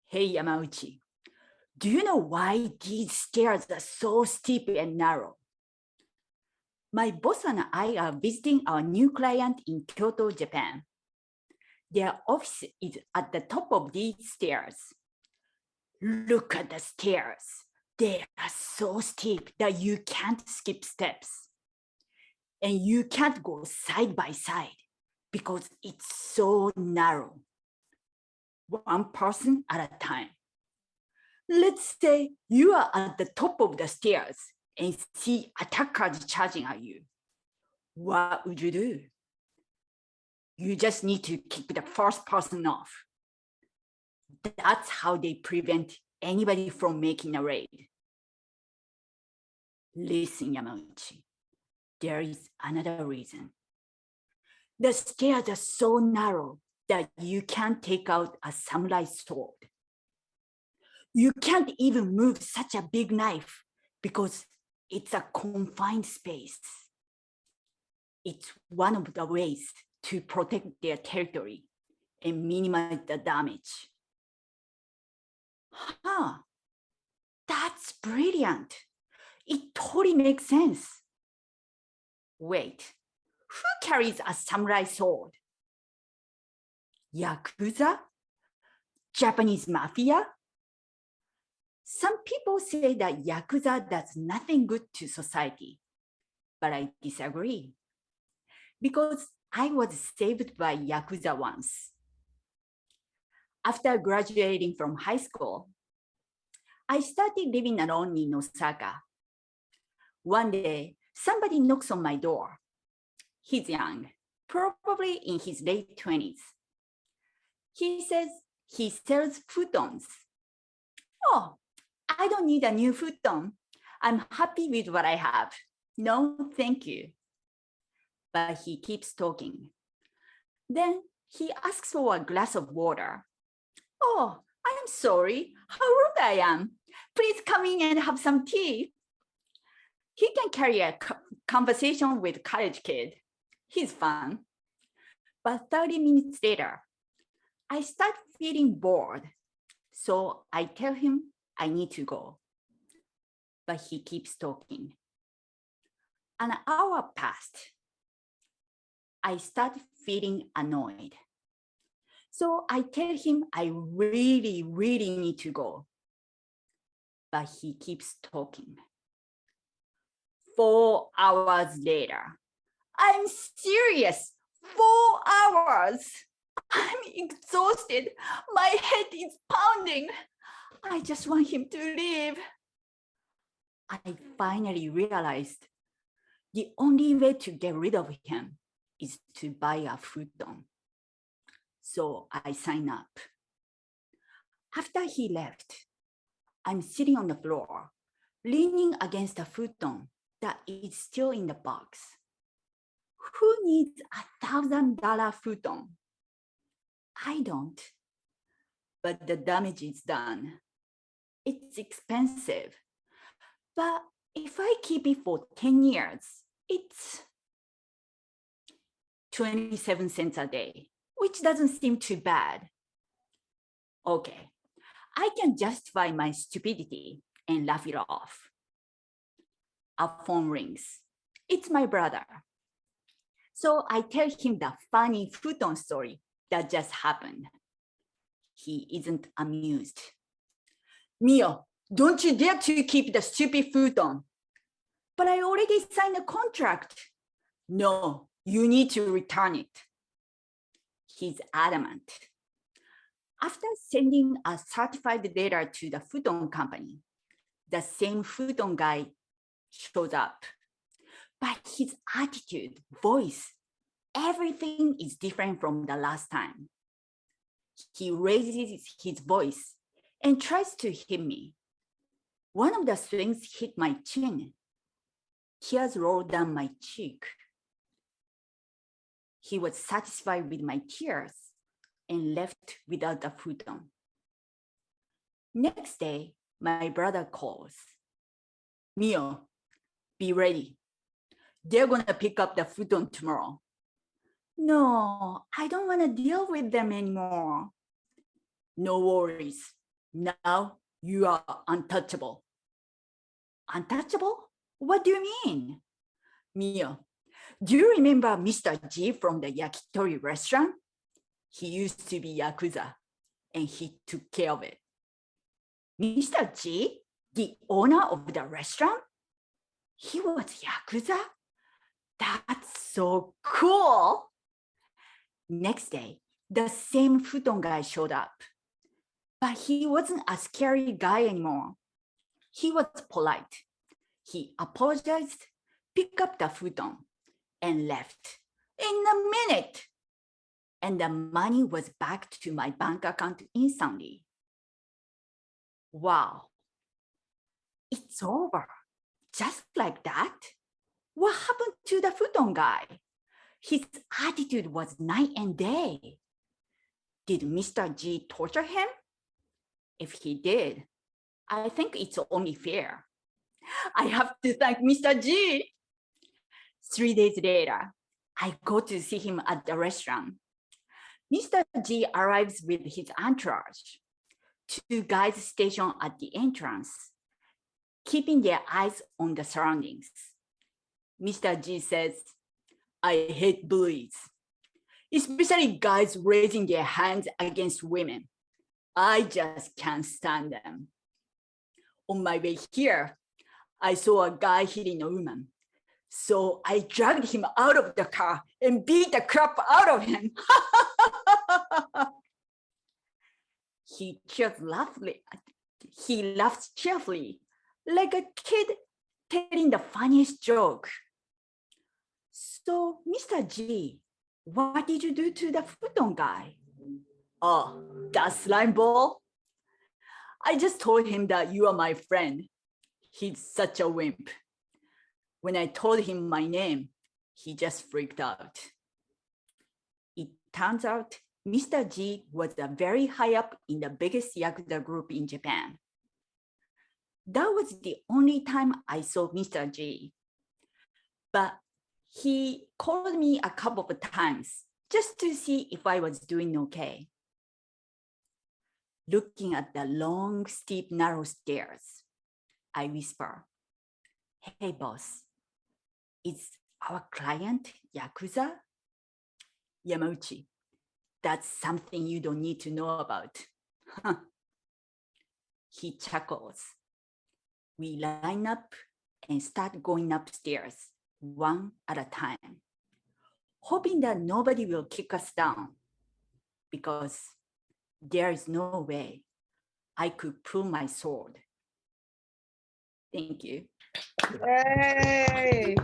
Hey Yamauchi, do you know why these stairs are so steep and narrow? My boss and I are visiting our new client in Kyoto, Japan. Their office is at the top of these stairs. Look at the stairs. They are so steep that you can't skip steps. And you can't go side by side because it's so narrow. One person at a time. Let's say you are at the top of the stairs and see attackers charging at you. What would you do? You just need to kick the first person off. That's how they prevent anybody from making a raid. Listen, Yamauchi, there is another reason. The stairs are so narrow that you can't take out a samurai sword. You can't even move such a big knife because it's a confined space. It's one of the ways to protect their territory and minimize the damage. Huh, that's brilliant. It totally makes sense. Wait, who carries a samurai sword? Yakuza? Japanese Mafia? Some people say that Yakuza does nothing good to society, but I disagree. Because I was saved by Yakuza once. After graduating from high school, I started living alone in Osaka. One day, somebody knocks on my door. He's young, probably in his late 20s. He says he sells futons. Oh, I don't need a new futon. I'm happy with what I have. No, thank you. But he keeps talking. Then he asks for a glass of water. Oh, I'm sorry. How rude I am. Please come in and have some tea. He can carry a conversation with a college kid. He's fun. But 30 minutes later, I start feeling bored. So I tell him I need to go. But he keeps talking. An hour passed. I start feeling annoyed. So I tell him I really need to go. But he keeps talking. 4 hours later, I'm serious, 4 hours. I'm exhausted. My head is pounding. I just want him to leave. I finally realized the only way to get rid of him is to buy a futon. So I sign up. After he left, I'm sitting on the floor, leaning against a futon that is still in the box. Who needs $1,000 futon? I don't. But the damage is done. It's expensive. But if I keep it for 10 years, it's 27 cents a day, which doesn't seem too bad. Okay, I can justify my stupidity and laugh it off. A phone rings. It's my brother. So I tell him the funny futon story that just happened. He isn't amused. Miyo, don't you dare to keep the stupid futon. But I already signed a contract. No, you need to return it. He's adamant. After sending a certified letter to the futon company, the same futon guy shows up. But his attitude, voice, everything is different from the last time. He raises his voice and tries to hit me. One of the swings hit my chin. Tears rolled down my cheek. He was satisfied with my tears and left without the futon. Next day, my brother calls. Miyo, be ready. They're gonna pick up the futon tomorrow. No, I don't wanna deal with them anymore. No worries. Now you are untouchable. Untouchable? What do you mean? Miyo, do you remember Mr. G from the yakitori restaurant? He used to be Yakuza, and he took care of it. Mr. G, the owner of the restaurant? He was Yakuza? That's so cool. Next day, the same futon guy showed up. But he wasn't a scary guy anymore. He was polite. He apologized, picked up the futon, and left in a minute. And the money was back to my bank account instantly. Wow. It's over. Just like that? What happened to the futon guy? His attitude was night and day. Did Mr. G torture him? If he did, I think it's only fair. I have to thank Mr. G. 3 days later, I go to see him at the restaurant. Mr. G arrives with his entourage. 2 guys stationed at the entrance, keeping their eyes on the surroundings. Mr. G says, I hate bullies, especially guys raising their hands against women. I just can't stand them. On my way here, I saw a guy hitting a woman. So I dragged him out of the car and beat the crap out of him. He laughs cheerfully, like a kid telling the funniest joke. So, Mr. G, what did you do to the futon guy? Oh, that slime ball? I just told him that you are my friend. He's such a wimp. When I told him my name, he just freaked out. It turns out Mr. G was very high up in the biggest Yakuza group in Japan. That was the only time I saw Mr. G. But he called me a couple of times just to see if I was doing okay. Looking at the long, steep, narrow stairs, I whisper, hey boss, is our client Yakuza? Yamauchi, that's something you don't need to know about. He chuckles. We line up and start going upstairs, one at a time, hoping that nobody will kick us down, because there is no way I could pull my sword. Thank you. Yay!